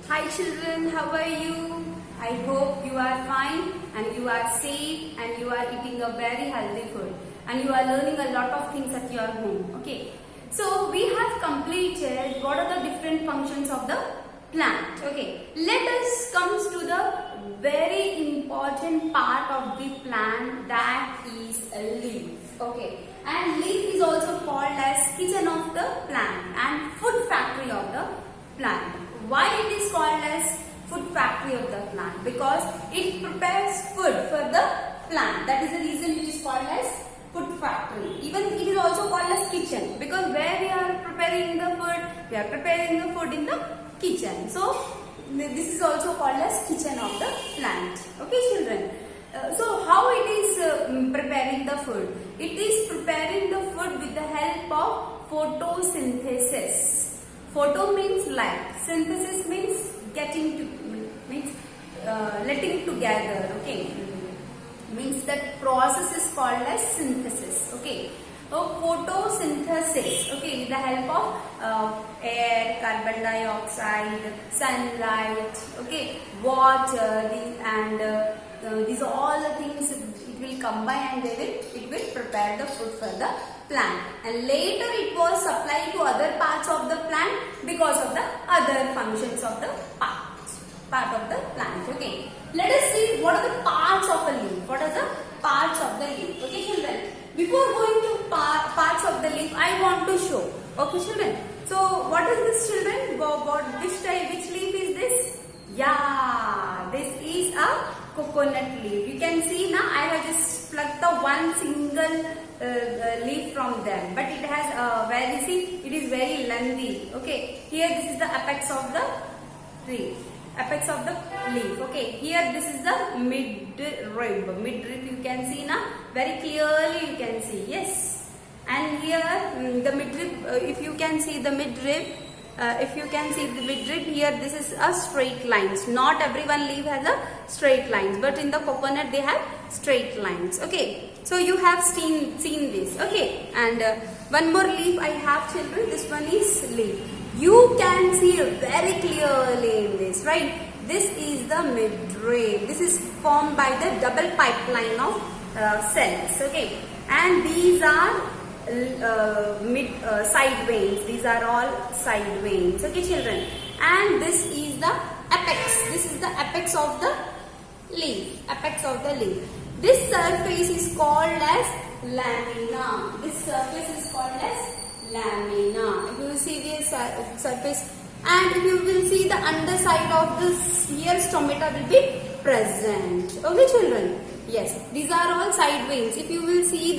Hi children, how are you? I hope you are fine and you are safe and you are eating a very healthy food and you are learning a lot of things at your home. Okay. So we have completed what are the different functions of the plant. Okay. Let us come to the very important part of the plant, that is a leaf. Okay. And leaf is also called as kitchen of the plant and food factory of the plant. Why it is called as food factory of the plant? Because it prepares food for the plant. That is the reason it is called as food factory. Even it is also called as kitchen, because where we are preparing the food, we are preparing the food in the kitchen. So this is also called as kitchen of the plant. Okay children. So how it is preparing the food? It is preparing the food with the help of photosynthesis. Photo means light. Synthesis means letting together. Okay, means that process is called as synthesis. Okay, so photosynthesis. Okay, with the help of air, carbon dioxide, sunlight. Okay, water, these are all the things. It will combine and it will prepare the food for the plant, and later it was supplied to other parts of the plant because of the other functions of the part of the plant. Okay, let us see what are the parts of a leaf. What are the parts of the leaf? Okay children, before going to parts of the leaf, I want to show. Okay children, so what is this children? Which leaf is this? Yeah, this is a coconut leaf. You can see now I have just plucked the one single leaf from them, but it has it is very lengthy. Okay, here this is the apex of the tree, apex of the leaf. Okay, here this is the midrib. You can see now very clearly. You can see, yes, and here the midrib. If you can see the midrib. Here this is a straight lines. Not everyone leaf has a straight lines, but in the coconut they have straight lines. Okay, so you have seen this. Okay, and one more leaf I have children. This one is leaf. You can see very clearly in this, right? This is the midrib. This is formed by the double pipeline of cells. Okay, and these are side veins. These are all side veins. Okay children, and this is the apex. This is the apex of the leaf. Apex of the leaf. This surface is called as lamina. This surface is called as lamina. If you will see this surface, and if you will see the underside of this, here stomata will be present. Okay children, yes, these are all side veins. If you will see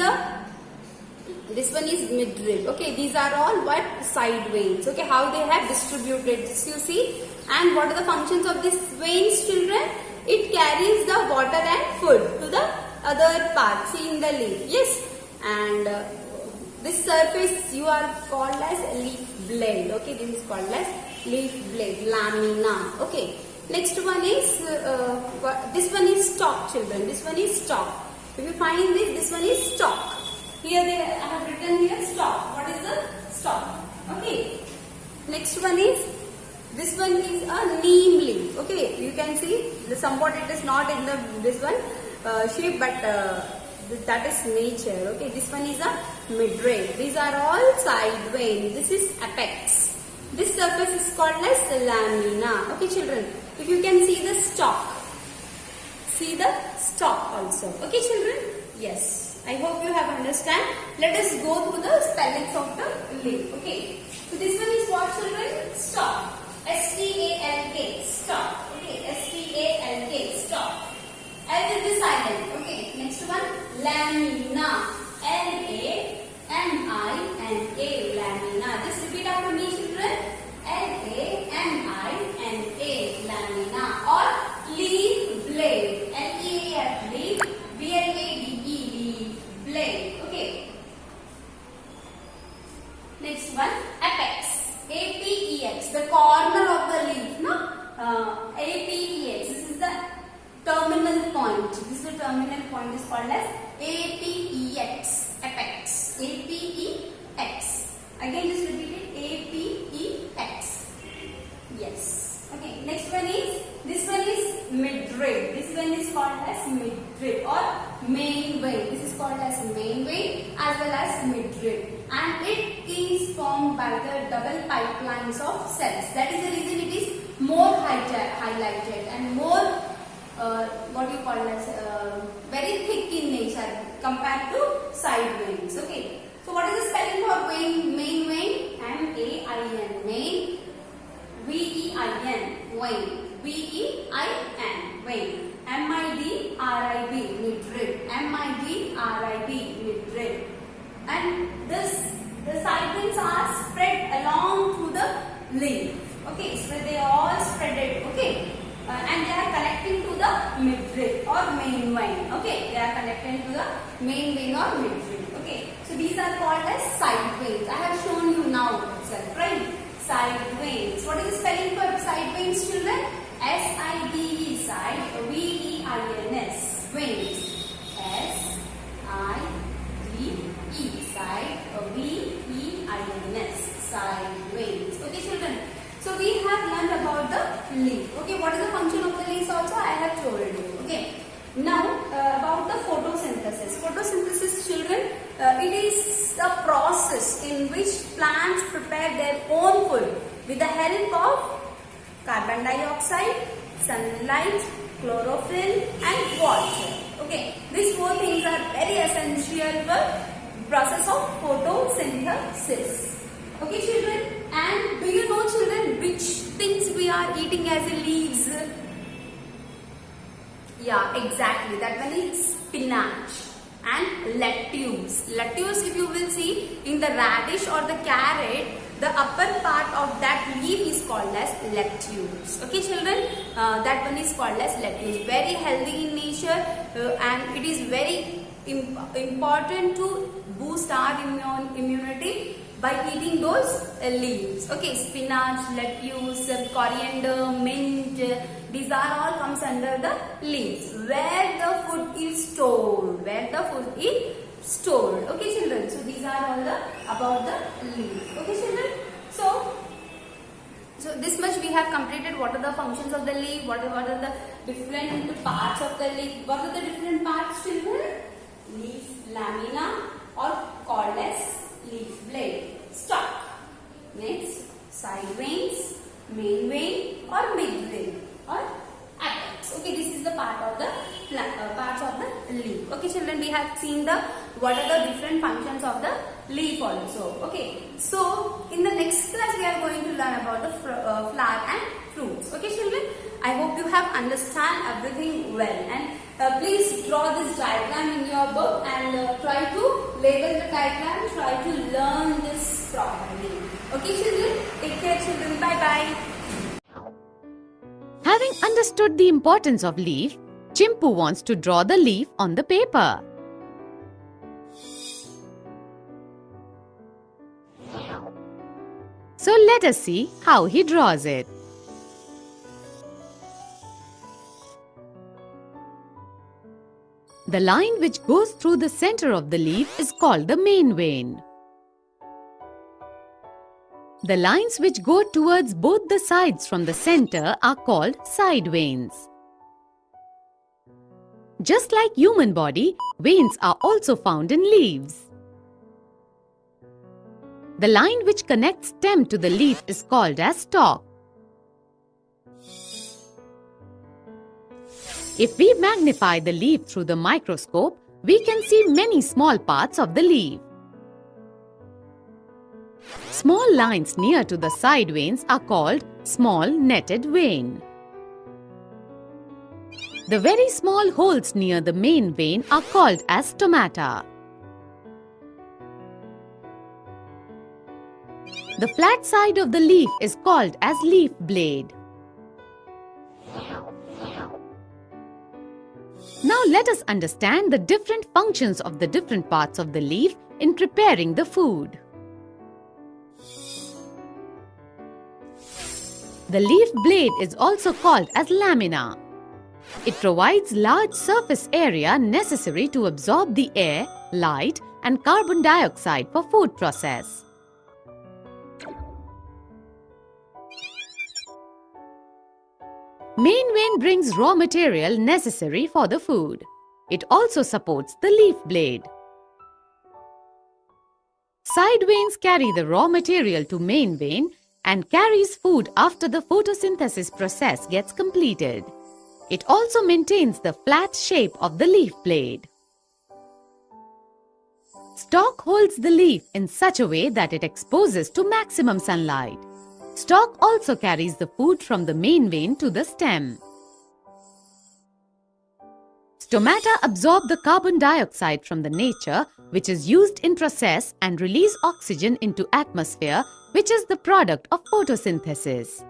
this one is midrib. Okay, these are all what? Side veins. Okay, how they have distributed this, you see. And what are the functions of these veins children? It carries the water and food to the other part. See in the leaf. Yes, and this surface you are called as leaf blade. Okay, this is called as leaf blade, lamina. Okay, next one is this one is stalk children. This one is stalk. If you find this one is stalk. Here they have written here stalk. What is the stalk? Okay. Next one is, this one is a neem leaf. Okay, you can see somewhat it is not in this one shape, but that is nature. Okay, this one is a midrib. These are all side veins. This is apex. This surface is called as lamina. Okay children, if you can see the stalk, see the stalk also. Okay children, yes. I hope you have understand. Let us go through the spellings of the leaf. Okay. So this one is what children? Stalk. S-T-A-L-K. Stalk. Okay. S-T-A-L-K. Stalk. L will be silent. Okay. Next one. Lamina. L-A-M-I-N-A. Lamina. Just repeat after me children. L-A-M-I-N-A. Lamina. Or leaf blade. L-E-A-F. Leaf. B-L-A-D-E. Blade. Okay. Next one, apex. A-P-E-X. The corner of the leaf. No? A-P-E-X. This is the terminal point. This is the terminal point is called as A-P-E-X. Apex. A-P-E-X. Again just repeat it. A-P-E-X. Yes. Okay. Next or main vein. This is called as main vein as well as midrib, and it is formed by the double pipelines of cells. That is the reason it is more highlighted and more what you call as very thick in nature compared to side veins. Okay. So what is the spelling for vein? Main vein. M-A-I-N. Main. V-E-I-N. Vein. V-E-I-N. Vein. M-I-D-R-I-B. Midrib. M-I-D-R-I-B. Midrib. And the side veins are spread along through the leaf. Okay. So they are all spreaded. Okay. And they are connecting to the midrib or main vein. Okay. They are connecting to the main vein or midrib. Okay, so these are called as side veins. I have shown you now itself, right? Side veins. What is the spelling for side veins, children? S-I-D-E, side, V-E-I-N-S, veins. S-I-D-E, side, V-E-I-N-S, side veins. Okay, children. So we have learned about the leaf. Okay, what is the function of the leaves also? I have told you. Okay. Now about the photosynthesis. Photosynthesis, children, it is a process in which plants prepare their own food with the help of carbon dioxide, sunlight, chlorophyll and water. Okay, these four things are very essential for process of photosynthesis. Okay, children, and do you know, children, which things we are eating as leaves? Yeah, exactly. That one is spinach and lettuce. Lettuce, if you will see in the radish or the carrot, the upper part of that leaf is called as lettuce. Okay, children, that one is called as lettuce. Very healthy in nature, and it is very important to boost our immunity by eating those leaves. Okay, spinach, lettuce, coriander, mint, these are all comes under the leaves where the food is stored. Where the food is stored. Okay, children. So these are all the about the leaf. Okay, children. So this much we have completed. What are the functions of the leaf? What are the different parts of the leaf? What are the different parts, children? Leaf lamina or called as leaf blade, stalk. Next, side veins, main vein or mid vein or apex. Okay, this is the part of the parts of the leaf. Okay, children, we have seen the what are the different functions of the leaf also. Okay, so in the next class we are going to learn about the flower and fruits. Okay, children, I hope you have understand everything well, and please draw this diagram in your book and try to label the diagram, try to learn this properly. Okay, children, take care, children. Bye bye. Having understood the importance of leaf, Chimpu wants to draw the leaf on the paper. So let us see how he draws it. The line which goes through the center of the leaf is called the main vein. The lines which go towards both the sides from the center are called side veins. Just like human body, veins are also found in leaves. The line which connects stem to the leaf is called as stalk. If we magnify the leaf through the microscope, we can see many small parts of the leaf. Small lines near to the side veins are called small netted vein. The very small holes near the main vein are called as stomata. The flat side of the leaf is called as leaf blade. Now let us understand the different functions of the different parts of the leaf in preparing the food. The leaf blade is also called as lamina. It provides large surface area necessary to absorb the air, light, and carbon dioxide for food process. Main vein brings raw material necessary for the food. It also supports the leaf blade. Side veins carry the raw material to main vein and carries food after the photosynthesis process gets completed. It also maintains the flat shape of the leaf blade. Stalk holds the leaf in such a way that it exposes to maximum sunlight. Stalk also carries the food from the main vein to the stem. Stomata absorb the carbon dioxide from the nature, which is used in process, and release oxygen into atmosphere, which is the product of photosynthesis.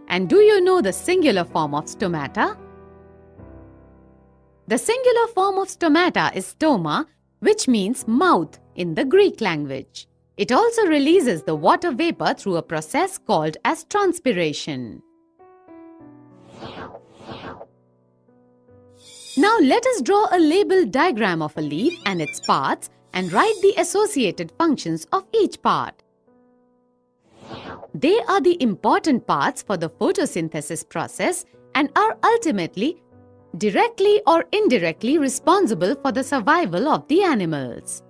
And do you know the singular form of stomata? The singular form of stomata is stoma, which means mouth in the Greek language. It also releases the water vapor through a process called as transpiration. Now let us draw a labeled diagram of a leaf and its parts and write the associated functions of each part. They are the important parts for the photosynthesis process and are ultimately directly or indirectly responsible for the survival of the animals.